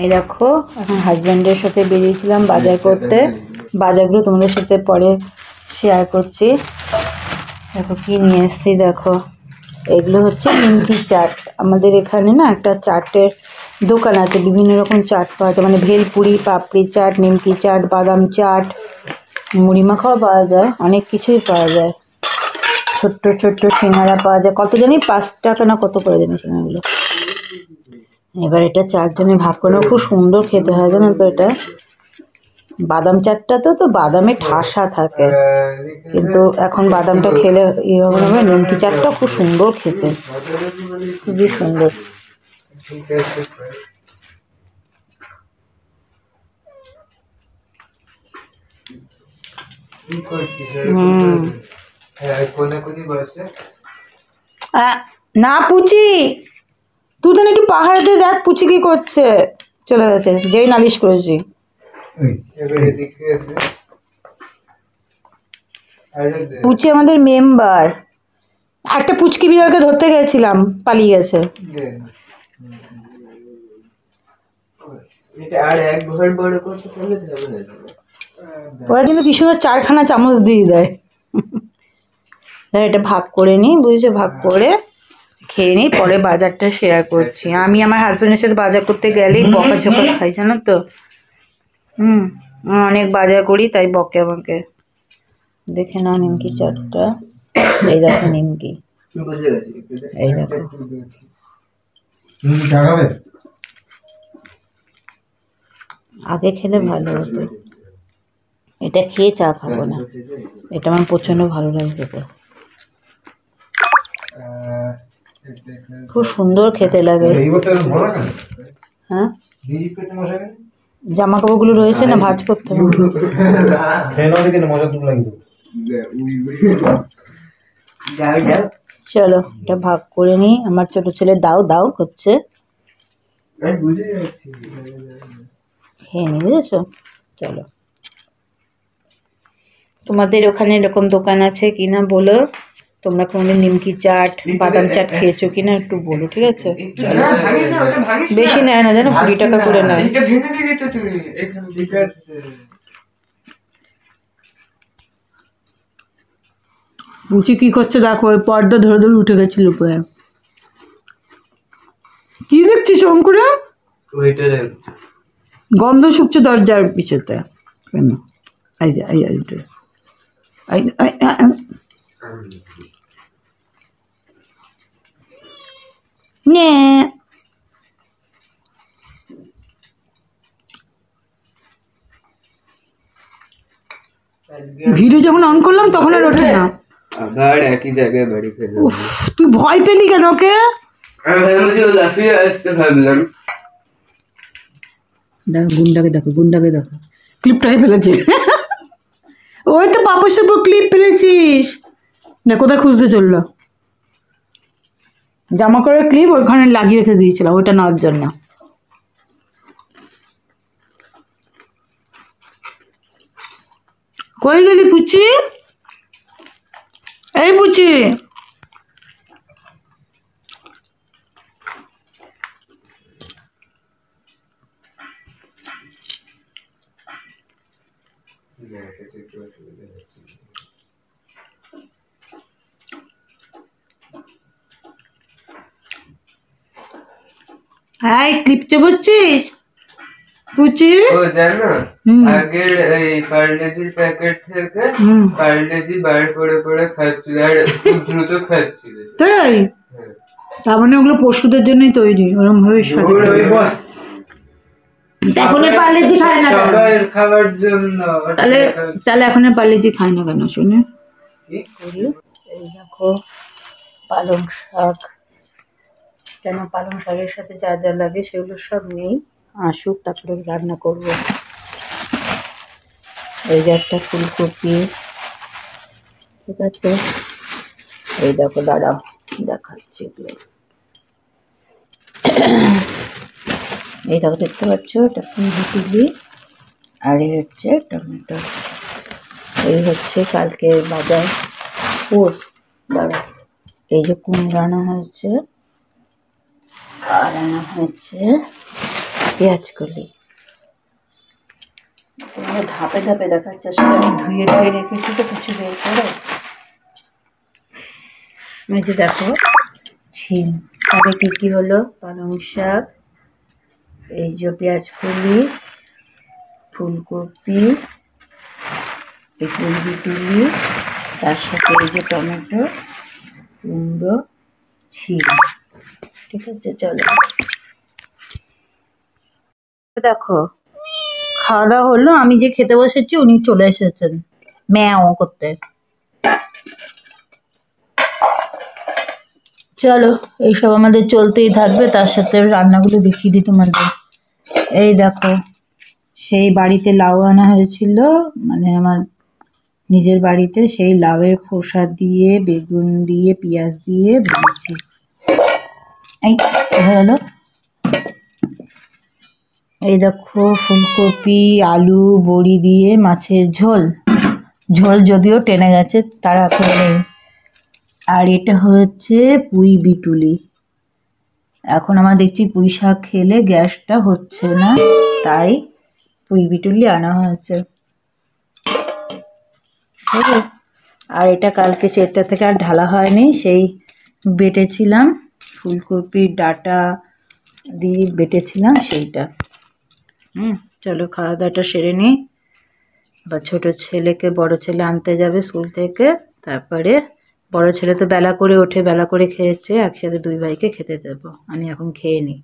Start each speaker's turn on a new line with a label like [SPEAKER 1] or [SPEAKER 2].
[SPEAKER 1] এই দেখো এখন হাজব্যান্ডের সাথে বেরিয়েছিলাম বাজার করতে, বাজারগুলো তোমাদের সাথে পরে শেয়ার করছি। দেখো কি নিয়ে এসছি, দেখো এগুলো হচ্ছে নিমকি চাট। আমাদের এখানে না একটা চাটের দোকান আছে, বিভিন্ন রকম চাট পাওয়া যায়, মানে ভেলপুরি, পাপড়ি চাট, নিমকি চাট, বাদাম চাট, মুড়ি মাখাও পাওয়া যায়, অনেক কিছুই পাওয়া যায়। ছোট্ট ছোট্ট সিঙ্গারা পাওয়া যায়, কত জানি 5 টাকা না কত করে জানি সিঙ্গারাগুলো। এবার এটা 4 জনে ভাগ করে খুব সুন্দর খেতে হয়, জানো তো। এটা বাদাম চাটটা তো বাদামে ঠাসা থাকে, কিন্তু এখন বাদামটা খেলে ইয়ে হবে না। নিমকি চাটটা খুব সুন্দর খেতে, খুবই সুন্দর। না পুচি, তুই তো একটু পাহাড়েতে দেখ পুচি কি করছে। চলে গেছে, যেই নালিশ করেছি। পুচি আমাদের মেম্বার। একটা পুচকি বিড়ালকে ধরতে গেছিলাম, পালিয়ে গেছে। ওরা কিন্তু কি সুন্দর 4খানা চামচ দিয়ে দেয়। এটা ভাগ করে নিই, বুঝেছো, ভাগ করে খেয়ে নিই, পরে বাজারটা শেয়ার করছি। আমি আমার হাজব্যান্ডের সাথে বাজার করতে গেলেই বকাঝকা খাই, জানো তো। অনেক বাজার করি, তাই বকে আমাকে। দেখে নাও নিমকি চাটটা, এই দেখো নিমকি, এই দেখো। আগে খেলে ভালো হতো, এটা খেয়ে চা খাবো না, এটা আমার প্রচন্ড ভালো লাগে খেতে, খুব সুন্দর খেতে লাগে। হ্যাঁ, জামা কাপড়গুলো রয়েছে না, ভাঁজ করতে হবে। চলো এটা ভাগ করে নিই। আমার ছোট ছেলে দাও দাও করছে, খেয়ে নি, বুঝেছো। চলো, তোমাদের ওখানে এরকম দোকান আছে কিনা বলো, তোমরা কোনোদিন নিমকি চাট, বাদাম চাট খেয়েছো কিনা একটু বলো, ঠিক আছে। বেশি নেয় না জানো, 20 টাকা করে নেয়। বুঝি কি করছে দেখো, ওই পর্দা ধরে ধরে উঠে গেছিল উপরে। কি দেখছিস অঙ্কুরে? গন্ধ শুকছে দরজার পিছুতে। এই যে নে ভিডিও যখন অন করলাম তখন আর ওঠে না, আবার একই জায়গায় বাড়ি ফেললাম। তুই ভয় পেলি কেন ওকে? গুন্ডাকে দেখো, গুন্ডাকে দেখো, ক্লিপটাই ফেলেছে। ওই তো পাপসের উপর ক্লিপ ফেলেছিস না, কোথায় খুঁজতে চললো। জামা কাপড়ের ক্লিপ ওইখানে লাগিয়ে রেখে দিয়েছিলাম, ওইটা নেওয়ার জন্য। কই গেলি পুচি? এই পুচি, হ্যাঁ ক্লিপ চেপেছিস পুচি? ও জানো, আগের এই পার্লেজির প্যাকেট থেকে পার্লেজি বার করে করে খাচ্ছিল, আর খুব দ্রুত খাচ্ছিল। তাই? তার মানে ওগুলো পশুদের জন্যই তৈরি, ওরকম ভাবে এখন পার্লেজি খায় না সবার খাবার জন্য। তাহলে এখন পার্লেজি খায় না কেন শুনে? এই দেখো পালং শাক, কেন পালং শাকের সাথে যা যা লাগে সেগুলো সব নেই, আসুক তারপরে রান্না করবো। এই যে একটা ফুলকপি, ঠিক আছে। এই দেখো, দাঁড়াও দেখাচ্ছি এগুলো। এই দেখো, দেখতে পাচ্ছ, এটা ফুলকপি আর এই হচ্ছে টমেটো। এই হচ্ছে কালকে বাজার। দাঁড়া, এই যে কুমড়ো আনা হয়েছে, আর আনা হয়েছে পেঁয়াজ কলি। ধাপে ধাপে দেখাচ্ছে, আসলে আমি ধুয়ে ধুয়ে রেখেছি তো কিছু বের করে। এই যে দেখো ছিম, তাহলে কী কী হলো, পালং শাক, এই যে পেঁয়াজ কলি, ফুলকপি, এই বিটুলি, তার সাথে এই যে টমেটো, কুমড়ো, ছিম। ঠিক আছে, চলো দেখো খাওয়া দাওয়া হলো। আমি যে খেতে বসেছি উনি চলে এসেছেন ম্যাও করতে। চলো এইসব আমাদের চলতেই থাকবে, তার সাথে রান্নাগুলো দেখিয়ে দিই তোমাদের। এই দেখো সেই বাড়িতে লাউ আনা হয়েছিল, মানে আমার নিজের বাড়িতে, সেই লাউয়ের খোসা দিয়ে বেগুন দিয়ে পেঁয়াজ দিয়ে ভেজেছি। এই হয়ে গেল। এই দেখো ফুলকপি, আলু, বড়ি দিয়ে মাছের ঝোল। ঝোল যদিও টেনে গেছে, তারা করে নেই। আর এটা হচ্ছে পুঁই বিটুলি। এখন আমার দেখছি পুঁই শাক খেলে গ্যাসটা হচ্ছে না, তাই পুঁই বিটুলি আনা হয়েছে। আর এটা কালকে সেটা থেকে আর ঢালা হয়নি, সেই বেটেছিলাম, ফুলকপির ডাঁটা দিয়ে বেটেছিলাম সেইটা। চলো খাওয়া দাওয়াটা সেরে নিই। বা ছোটো ছেলেকে, বড় ছেলে আনতে যাবে স্কুল থেকে, তারপরে বড় ছেলে তো বেলা করে ওঠে, বেলা করে খেয়েছে, একসাথে দুই ভাইকে খেতে দেবো। আমি এখন খেয়ে নিই।